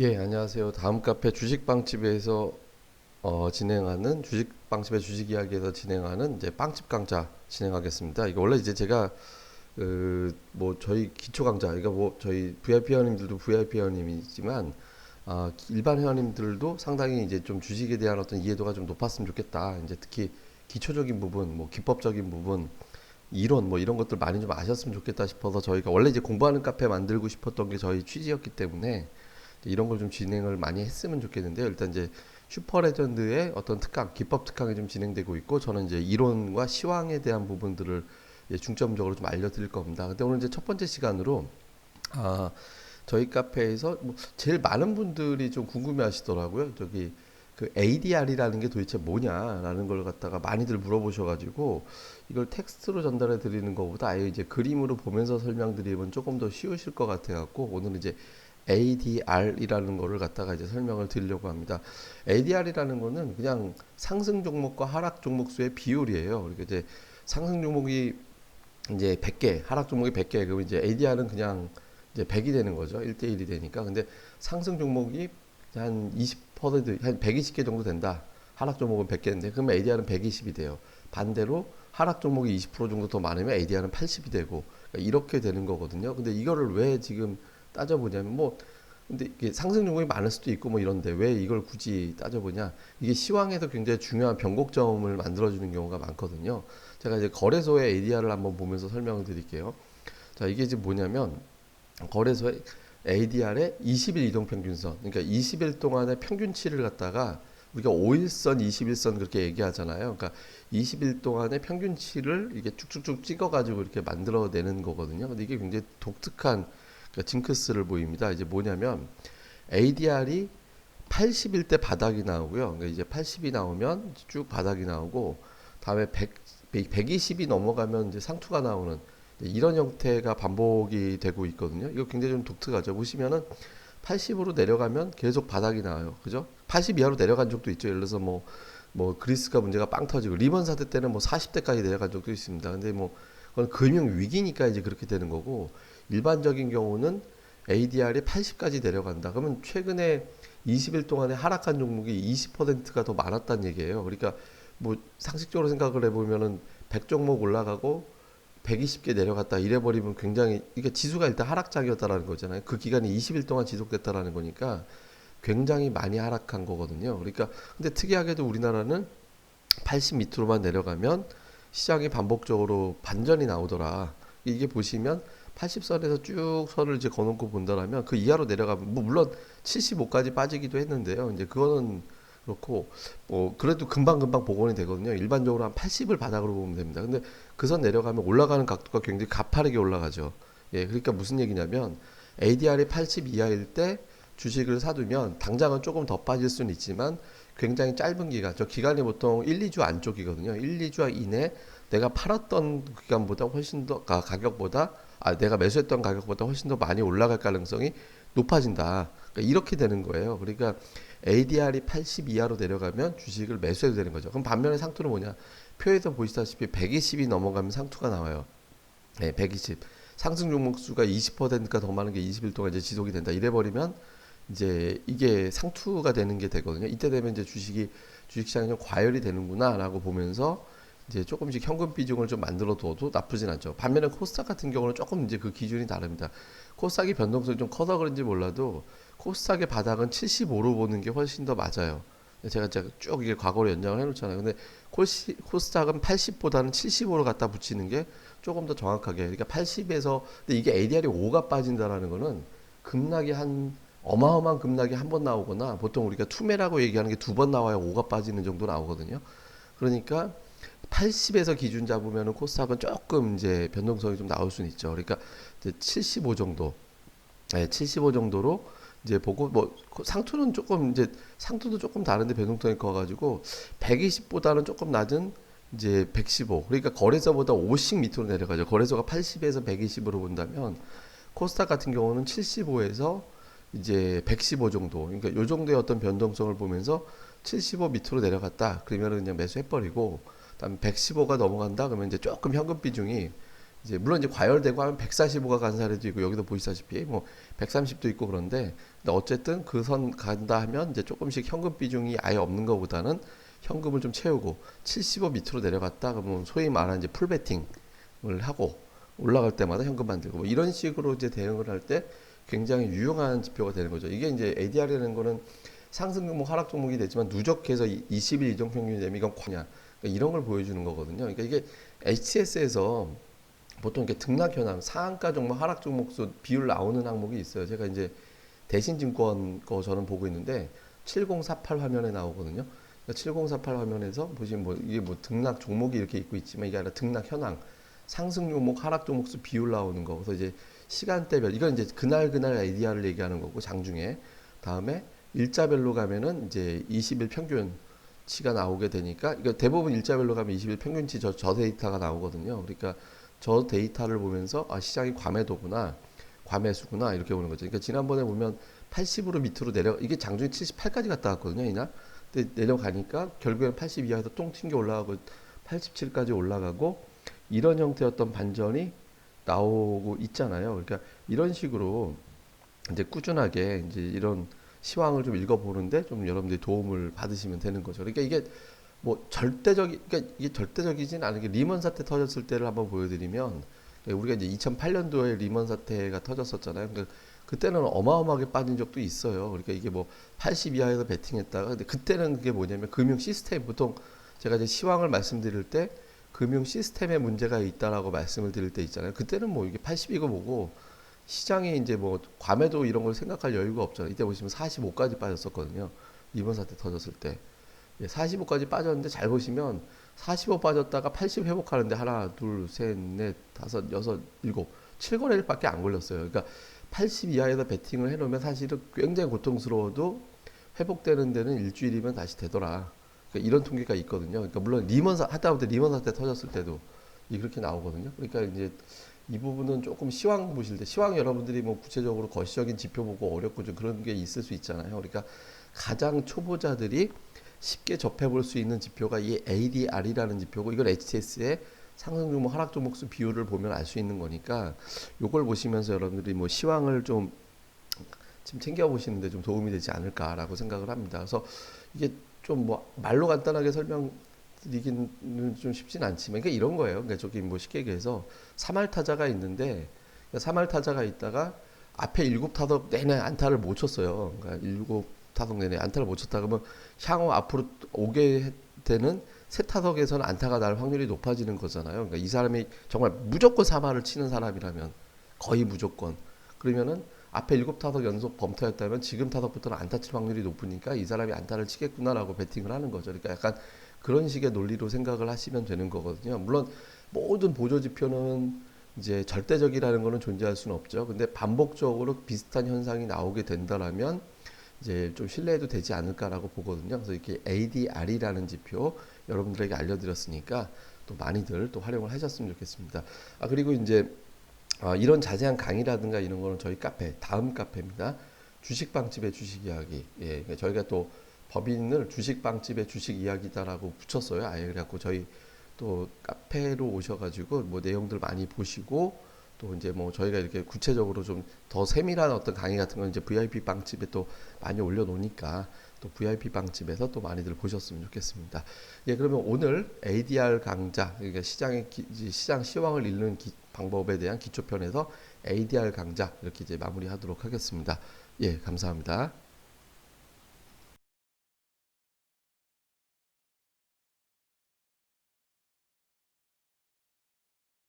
예, 안녕하세요. 다음 카페 주식빵집에서 진행하는 주식빵집의 주식 이야기에서 진행하는 이제 빵집 강좌 진행하겠습니다. 이거 원래 이제 제가 뭐 저희 기초 강좌, 그러니까 뭐 저희 VIP 회원님들도 VIP 회원님이지만 일반 회원님들도 상당히 이제 좀 주식에 대한 어떤 이해도가 좀 높았으면 좋겠다. 이제 특히 기초적인 부분, 뭐 기법적인 부분, 이론 뭐 이런 것들 많이 좀 아셨으면 좋겠다 싶어서 저희가 원래 이제 공부하는 카페 만들고 싶었던 게 저희 취지였기 때문에 이런 걸 좀 진행을 많이 했으면 좋겠는데요. 일단 이제 슈퍼레전드의 어떤 특강, 기법 특강이 좀 진행되고 있고 저는 이제 이론과 시황에 대한 부분들을 중점적으로 좀 알려드릴 겁니다. 근데 오늘 이제 첫 번째 시간으로 아, 저희 카페에서 뭐 제일 많은 분들이 좀 궁금해 하시더라고요. 저기 그 ADR이라는 게 도대체 뭐냐라는 걸 갖다가 많이들 물어보셔가지고 이걸 텍스트로 전달해 드리는 것보다 아예 이제 그림으로 보면서 설명드리면 조금 더 쉬우실 것 같아갖고 오늘은 이제 ADR이라는 거를 갖다가 이제 설명을 드리려고 합니다. ADR이라는 거는 그냥 상승 종목과 하락 종목 수의 비율이에요. 그러니까 이제 상승 종목이 이제 100개, 하락 종목이 100개, 그럼 이제 ADR은 그냥 이제 100이 되는 거죠. 1대1이 되니까. 근데 상승 종목이 한 20%, 한 120개 정도 된다. 하락 종목은 100개인데, 그러면 ADR은 120이 돼요. 반대로 하락 종목이 20% 정도 더 많으면 ADR은 80이 되고, 그러니까 이렇게 되는 거거든요. 근데 이거를 왜 지금 따져보냐면, 뭐, 근데 이게 상승 종목이 많을 수도 있고 뭐 이런데 왜 이걸 굳이 따져보냐? 이게 시황에서 굉장히 중요한 변곡점을 만들어주는 경우가 많거든요. 제가 이제 거래소의 ADR을 한번 보면서 설명을 드릴게요. 자, 이게 지금 뭐냐면 거래소의 ADR의 20일 이동평균선, 그러니까 20일 동안의 평균치를 갖다가 우리가 5일선, 21선 그렇게 얘기하잖아요. 그러니까 20일 동안의 평균치를 이게 쭉쭉쭉 찍어가지고 이렇게 만들어내는 거거든요. 근데 이게 굉장히 독특한 그러니까 징크스를 보입니다. 이제 뭐냐면 ADR이 80일 때 바닥이 나오고요. 그러니까 이제 80이 나오면 쭉 바닥이 나오고 다음에 120이 넘어가면 이제 상투가 나오는 이런 형태가 반복이 되고 있거든요. 이거 굉장히 좀 독특하죠. 보시면은 80으로 내려가면 계속 바닥이 나와요. 그죠? 80 이하로 내려간 적도 있죠. 예를 들어서 뭐 그리스가 문제가 빵 터지고 리먼 사태 때는 뭐 40대까지 내려간 적도 있습니다. 근데 뭐 그건 금융 위기니까 이제 그렇게 되는 거고 일반적인 경우는 ADR이 80까지 내려간다. 그러면 최근에 20일 동안에 하락한 종목이 20%가 더 많았다는 얘기예요. 그러니까 뭐 상식적으로 생각을 해보면은 100 종목 올라가고 120개 내려갔다 이래버리면 굉장히 이게 지수가 일단 하락장이었다라는 거잖아요. 그 기간이 20일 동안 지속됐다라는 거니까 굉장히 많이 하락한 거거든요. 그러니까 근데 특이하게도 우리나라는 80 밑으로만 내려가면 시장이 반복적으로 반전이 나오더라. 이게 보시면 80선에서 쭉 선을 이제 거놓고 본다라면 그 이하로 내려가면 뭐 물론 75까지 빠지기도 했는데요. 이제 그거는 그렇고 뭐 그래도 금방금방 복원이 되거든요. 일반적으로 한 80을 바닥으로 보면 됩니다. 근데 그 선 내려가면 올라가는 각도가 굉장히 가파르게 올라가죠. 예, 그러니까 무슨 얘기냐면 ADR이 80 이하일 때 주식을 사두면 당장은 조금 더 빠질 수는 있지만 굉장히 짧은 기간, 저 기간이 보통 1, 2주 안쪽이거든요. 1, 2주 이내 내가 팔았던 기간보다 훨씬 더 가격보다 내가 매수했던 가격보다 훨씬 더 많이 올라갈 가능성이 높아진다. 그러니까 이렇게 되는 거예요. 그러니까 ADR이 80 이하로 내려가면 주식을 매수해도 되는 거죠. 그럼 반면에 상투는 뭐냐? 표에서 보시다시피 120이 넘어가면 상투가 나와요. 네, 120. 상승 종목 수가 20%가 더 많은 게 20일 동안 이제 지속이 된다. 이래 버리면 이제 이게 상투가 되는 게 되거든요. 이때 되면 이제 주식시장이 좀 과열이 되는구나라고 보면서 이제 조금씩 현금 비중을 좀 만들어 둬도 나쁘진 않죠. 반면에 코스닥 같은 경우는 조금 이제 그 기준이 다릅니다. 코스닥이 변동성이 좀 커서 그런지 몰라도 코스닥의 바닥은 75로 보는 게 훨씬 더 맞아요. 제가 쭉 이게 과거로 연장을 해놓잖아요. 근데 코스닥은 80보다는 75로 갖다 붙이는 게 조금 더 정확하게. 그러니까 80에서 근데 이게 ADR이 5가 빠진다라는 거는 급락이 한 어마어마한 급락이 한 번 나오거나 보통 우리가 투매라고 얘기하는 게 두 번 나와야 5가 빠지는 정도 나오거든요. 그러니까 80에서 기준 잡으면 코스닥은 조금 이제 변동성이 좀 나올 수는 있죠. 그러니까 이제 75 정도, 네, 75 정도로 이제 보고 뭐 상투는 조금 이제 상투도 조금 다른데 변동성이 커가지고 120보다는 조금 낮은 이제 115. 그러니까 거래소보다 5씩 밑으로 내려가죠. 거래소가 80에서 120으로 본다면 코스닥 같은 경우는 75에서 이제 115 정도. 그러니까 요 정도의 어떤 변동성을 보면서 75 밑으로 내려갔다. 그러면 그냥 매수해버리고, 그다음 115가 넘어간다. 그러면 이제 조금 현금 비중이 이제 물론 이제 과열되고 하면 145가 간 사례도 있고 여기도 보시다시피 뭐 130도 있고 그런데 근데 어쨌든 그 선 간다 하면 이제 조금씩 현금 비중이 아예 없는 것보다는 현금을 좀 채우고 75 밑으로 내려갔다 그러면 소위 말하는 이제 풀베팅을 하고 올라갈 때마다 현금 만들고 뭐 이런 식으로 이제 대응을 할 때 굉장히 유용한 지표가 되는 거죠. 이게 이제 ADR이라는 거는 상승 종목, 하락 종목이 되지만 누적해서 20일 이동 평균이 되면 이건 과냐 그러니까 이런 걸 보여주는 거거든요. 그러니까 이게 HTS에서 보통 이렇게 등락 현황, 상한가 종목, 하락 종목 수 비율 나오는 항목이 있어요. 제가 이제 대신증권 거 저는 보고 있는데 7048 화면에 나오거든요. 그러니까 7048 화면에서 보시면 뭐 이게 뭐 등락 종목이 이렇게 있고 있지만 이게 아니라 등락 현황, 상승 종목, 하락 종목 수 비율 나오는 거. 그래서 이제 시간대별 이건 이제 그날 ADR을 얘기하는 거고 장중에 다음에 일자별로 가면은 이제 20일 평균치가 나오게 되니까 이거 대부분 일자별로 가면 20일 평균치 저 데이터가 나오거든요. 그러니까 저 데이터를 보면서 아 시장이 과매도구나 과매수구나 이렇게 보는 거죠. 그러니까 지난번에 보면 80으로 밑으로 내려 이게 장중에 78까지 갔다 왔거든요 이날. 근데 내려가니까 결국엔 80 이하에서 똥 튕겨 올라가고 87까지 올라가고 이런 형태였던 반전이 나오고 있잖아요. 그러니까 이런 식으로 이제 꾸준하게 이제 이런 시황을 좀 읽어보는데 좀 여러분들이 도움을 받으시면 되는 거죠. 그러니까 이게 뭐 그러니까 이게 절대적이진 않은 게 리먼 사태 터졌을 때를 한번 보여드리면 우리가 이제 2008년도에 리먼 사태가 터졌었잖아요. 그러니까 그때는 어마어마하게 빠진 적도 있어요. 그러니까 이게 뭐 80 이하에서 베팅했다가 근데 그때는 그게 뭐냐면 금융 시스템 보통 제가 이제 시황을 말씀드릴 때 금융 시스템에 문제가 있다라고 말씀을 드릴 때 있잖아요. 그때는 뭐 이게 80이고 뭐고 시장이 이제 뭐 과매도 이런 걸 생각할 여유가 없잖아요. 이때 보시면 45까지 빠졌었거든요. 리먼 사태 터졌을 때. 45까지 빠졌는데 잘 보시면 45 빠졌다가 80 회복하는데 하나, 둘, 셋, 넷, 다섯, 여섯, 일곱, 7거래일밖에 안 걸렸어요. 그러니까 80 이하에서 베팅을 해놓으면 사실은 굉장히 고통스러워도 회복되는 데는 일주일이면 다시 되더라. 그러니까 이런 통계가 있거든요. 그러니까 물론 하다못해 리먼 사태 터졌을 때도 그렇게 나오거든요. 그러니까 이제 이 부분은 조금 시황 보실 때 시황 여러분들이 뭐 구체적으로 거시적인 지표 보고 어렵고 좀 그런 게 있을 수 있잖아요. 그러니까 가장 초보자들이 쉽게 접해볼 수 있는 지표가 이 ADR이라는 지표고 이걸 HTS의 상승 종목, 하락 종목 수 비율을 보면 알 수 있는 거니까 요걸 보시면서 여러분들이 뭐 시황을 좀 지금 챙겨 보시는데 좀 도움이 되지 않을까라고 생각을 합니다. 그래서 이게 좀 뭐 말로 간단하게 설명드리기는 좀 쉽진 않지만 그러니까 이런 거예요. 그러니까 저기 뭐 쉽게 얘기해서 3할 타자가 있는데 3할 타자가 있다가 앞에 7타석 내내 안타를 못 쳤어요. 그러니까 7타석 내내 안타를 못 쳤다 그러면 향후 앞으로 오게 되는 세 타석에서는 안타가 날 확률이 높아지는 거잖아요. 그러니까 이 사람이 정말 무조건 3할을 치는 사람이라면 거의 무조건 그러면은 앞에 7타석 연속 범타였다면 지금 타석부터는 안타 칠 확률이 높으니까 이 사람이 안타를 치겠구나라고 베팅을 하는 거죠. 그러니까 약간 그런 식의 논리로 생각을 하시면 되는 거거든요. 물론 모든 보조 지표는 이제 절대적이라는 거는 존재할 수는 없죠. 근데 반복적으로 비슷한 현상이 나오게 된다라면 이제 좀 신뢰해도 되지 않을까라고 보거든요. 그래서 이렇게 ADR이라는 지표 여러분들에게 알려드렸으니까 또 많이들 또 활용을 하셨으면 좋겠습니다. 아 그리고 이제 이런 자세한 강의라든가 이런 거는 저희 카페 다음 카페입니다. 주식빵집의 주식 이야기. 예, 그러니까 저희가 또 법인을 주식빵집의 주식 이야기다라고 붙였어요. 아예 그래갖고 저희 또 카페로 오셔가지고 뭐 내용들 많이 보시고 또 이제 뭐 저희가 이렇게 구체적으로 좀 더 세밀한 어떤 강의 같은 건 이제 VIP 빵집에 또 많이 올려놓으니까 또 VIP 빵집에서 또 많이들 보셨으면 좋겠습니다. 예, 그러면 오늘 ADR 강좌, 그러니까 시장 시황을 읽는 방법에 대한 기초편에서 ADR 강좌 이렇게 이제 마무리하도록 하겠습니다. 예, 감사합니다.